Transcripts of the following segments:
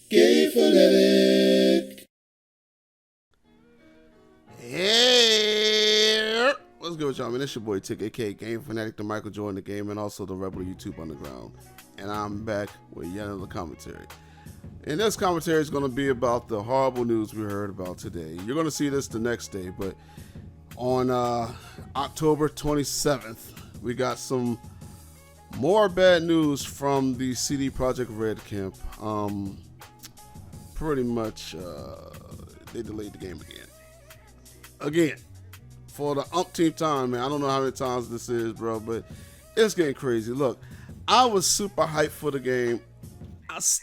Game Fanatic. Hey, what's good with y'all, man? It's your boy Tick, aka Game Fanatic, the Michael Jordan the game, and also the Rebel YouTube Underground. And I'm back with yet another commentary. And this commentary is going to be about the horrible news we heard about today. You're going to see this the next day, but on October 27th, we got some more bad news from the CD Projekt Red camp. Pretty much, they delayed the game again. For the umpteenth time, man. I don't know how many times this is, bro, but it's getting crazy. Look, I was super hyped for the game.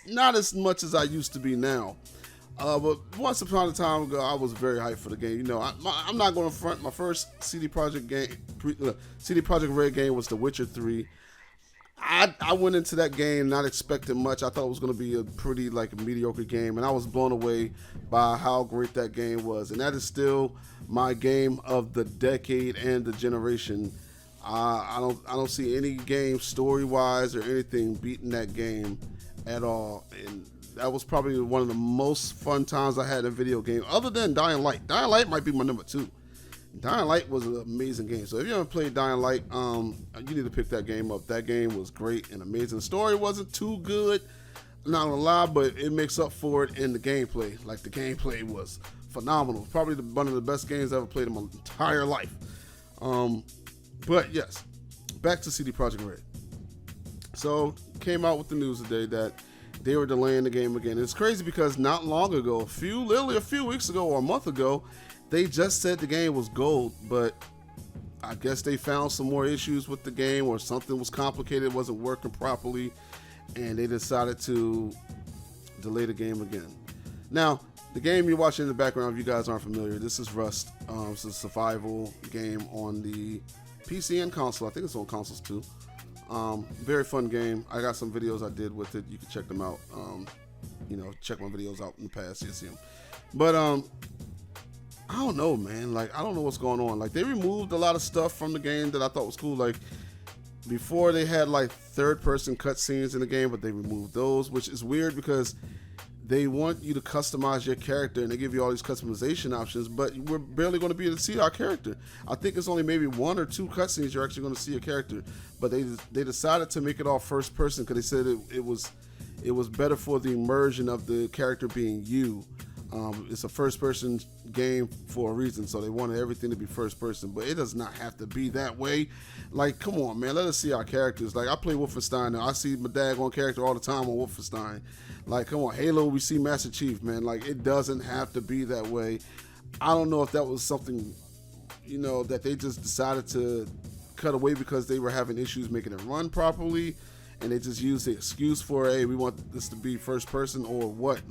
Not as much as I used to be now. But once upon a time ago, I was very hyped for the game. You know, I'm not going to front. My first CD Projekt Red game was The Witcher 3. I went into that game not expecting much. I thought it was going to be a pretty mediocre game, and I was blown away by how great that game was. And that is still my game of the decade and the generation. I don't see any game story wise or anything beating that game at all. And that was probably one of the most fun times I had in a video game, other than Dying Light. Dying Light might be my number 2. Dying Light was an amazing game. So if you haven't played Dying Light, you need to pick that game up. That game was great and amazing. The story wasn't too good, not gonna lie, but it makes up for it in the gameplay. The gameplay was phenomenal. Probably one of the best games I ever played in my entire life. But yes, back to CD Projekt Red. So came out with the news today that they were delaying the game again. It's crazy because not long ago, literally a few weeks ago or a month ago, they just said the game was gold, but I guess they found some more issues with the game, or something was complicated, wasn't working properly, and they decided to delay the game again. Now, the game you're watching in the background, if you guys aren't familiar, this is Rust. It's a survival game on the PC and console. I think it's on consoles too. Very fun game. I got some videos I did with it. You can check them out. Check my videos out in the past. You'll see them. But I don't know, man. I don't know what's going on. They removed a lot of stuff from the game that I thought was cool. Before they had third-person cutscenes in the game, but they removed those, which is weird because they want you to customize your character and they give you all these customization options, but we're barely going to be able to see our character. I think it's only maybe 1 or 2 cutscenes you're actually going to see a character, but they decided to make it all first person because they said it was better for the immersion of the character being you. It's a first-person game for a reason, so they wanted everything to be first-person, but it does not have to be that way. Come on, man, let us see our characters. I play Wolfenstein now. I see my daggone character all the time on Wolfenstein. Come on, Halo, we see Master Chief, man. It doesn't have to be that way. I don't know if that was something, that they just decided to cut away because they were having issues making it run properly, and they just used the excuse for, hey, we want this to be first-person, or what.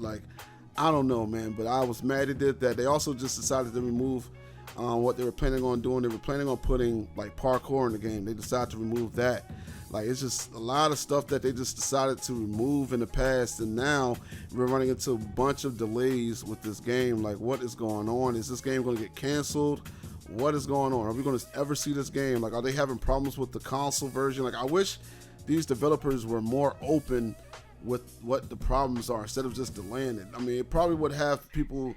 I don't know, man, but I was mad they did that. They also just decided to remove what they were planning on doing. They were planning on putting parkour in the game. They decided to remove that. It's just a lot of stuff that they just decided to remove in the past, and now we're running into a bunch of delays with this game. What is going on? Is this game going to get canceled? What is going on? Are we going to ever see this game? Are they having problems with the console version? I wish these developers were more open with what the problems are instead of just delaying it. It probably would have people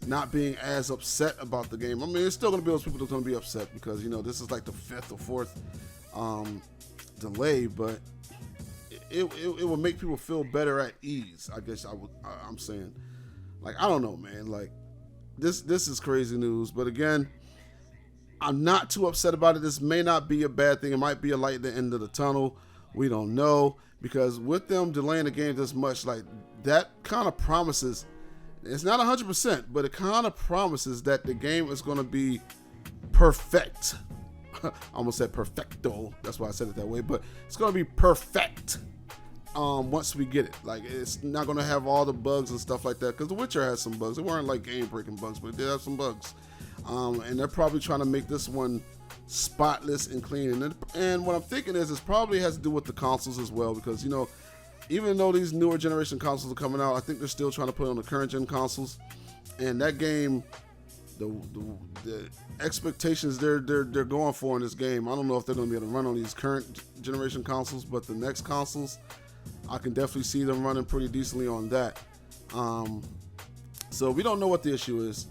not being as upset about the game. It's still going to be those people that's going to be upset because, this is the 5th or 4th delay, but it will make people feel better at ease, I guess I'm saying. I don't know, man. This is crazy news, but again, I'm not too upset about it. This may not be a bad thing. It might be a light at the end of the tunnel. We don't know. Because with them delaying the game this much, that kind of promises, it's not 100%, but it kind of promises that the game is going to be perfect. I almost said perfecto. That's why I said it that way, but it's going to be perfect once we get it. It's not going to have all the bugs and stuff like that, because The Witcher has some bugs. They weren't game-breaking bugs, but it did have some bugs. And they're probably trying to make this one spotless and clean, and what I'm thinking is it probably has to do with the consoles as well, because even though these newer generation consoles are coming out, I think they're still trying to put it on the current gen consoles, and that game, the expectations they're going for in this game, I don't know if they're going to be able to run on these current generation consoles, but the next consoles, I can definitely see them running pretty decently on that. So we don't know what the issue is.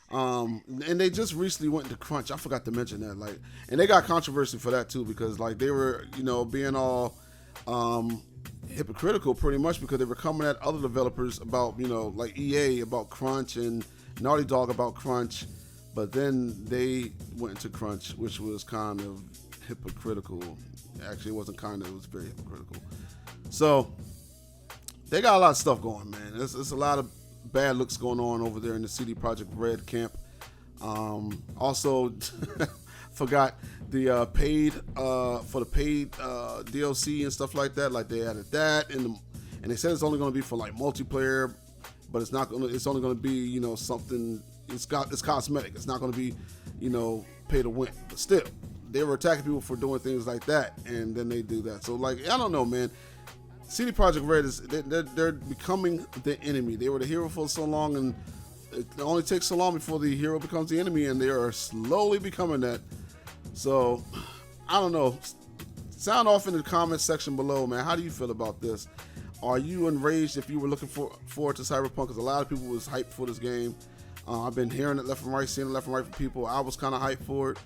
And they just recently went into crunch. I forgot to mention that. Like, and they got controversy for that too, because like they were, being all hypocritical pretty much, because they were coming at other developers about, like EA about crunch and Naughty Dog about crunch, but then they went into crunch, which was kind of hypocritical. Actually, it wasn't kind of, it was very hypocritical. So they got a lot of stuff going, man. It's a lot of bad looks going on over there in the CD Projekt Red camp. Also, forgot the paid for the paid DLC and stuff like that. Like they added that, and they said it's only going to be for like multiplayer, but it's not going to. It's only going to be something. It's cosmetic. It's not going to be pay to win. But still, they were attacking people for doing things like that, and then they do that. So like I don't know, man. CD Projekt Red they're becoming the enemy. They were the hero for so long, and it only takes so long before the hero becomes the enemy, and they are slowly becoming that. So I don't know. Sound off in the comment section below, man. How do you feel about this? Are you enraged if you were looking forward to Cyberpunk? Because a lot of people was hyped for this game. I've been hearing it left and right, seeing it left and right from people. I was kind of hyped for it,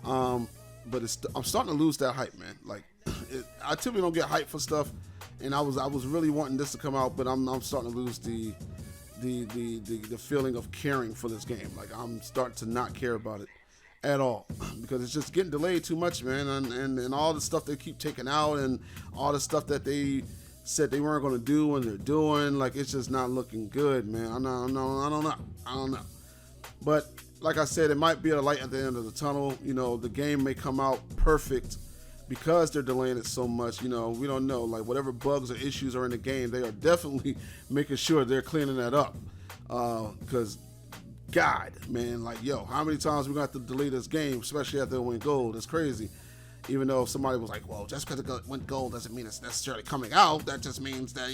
but I'm starting to lose that hype, man. Like I typically don't get hyped for stuff. And I was really wanting this to come out, but I'm starting to lose the feeling of caring for this game. Like I'm starting to not care about it at all, because it's just getting delayed too much, man. And all the stuff they keep taking out, and all the stuff that they said they weren't going to do and they're doing, like it's just not looking good, man. I don't know. But like I said, it might be a light at the end of the tunnel. The game may come out perfect. Because they're delaying it so much, we don't know. Like whatever bugs or issues are in the game, they are definitely making sure they're cleaning that up. Because, God, man, like, yo, how many times we got to delay this game, especially after it went gold? It's crazy. Even though somebody was like, well, just because it went gold doesn't mean it's necessarily coming out. That just means that,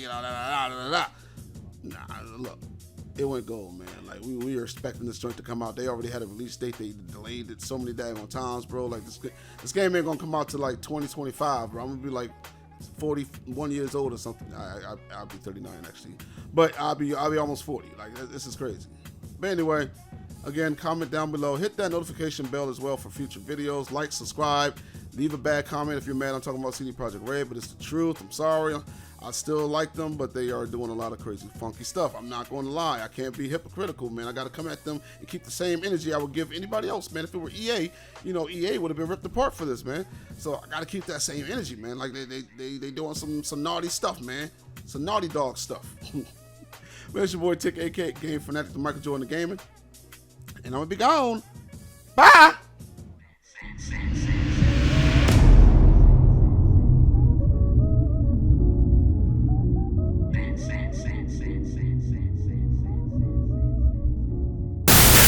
Nah, look, it went gold, man. Like we were expecting this joint to come out. They already had a release date. They delayed it so many daggone times, bro. Like this game ain't gonna come out to like 2025, bro. I'm gonna be like 41 years old or something. I'll be 39 actually, but I'll be almost 40. Like this is crazy. But anyway, again, comment down below. Hit that notification bell as well for future videos. Like, subscribe. Leave a bad comment if you're mad I'm talking about CD Projekt Red, but it's the truth. I'm sorry. I still like them, but they are doing a lot of crazy, funky stuff. I'm not going to lie. I can't be hypocritical, man. I got to come at them and keep the same energy I would give anybody else, man. If it were EA, EA would have been ripped apart for this, man. So I got to keep that same energy, man. Like they doing some naughty stuff, man. Some Naughty Dog stuff. Man, it's your boy Tick, aka Game Fanatic, the Michael Jordan of Gaming, and I'm gonna be gone. Bye.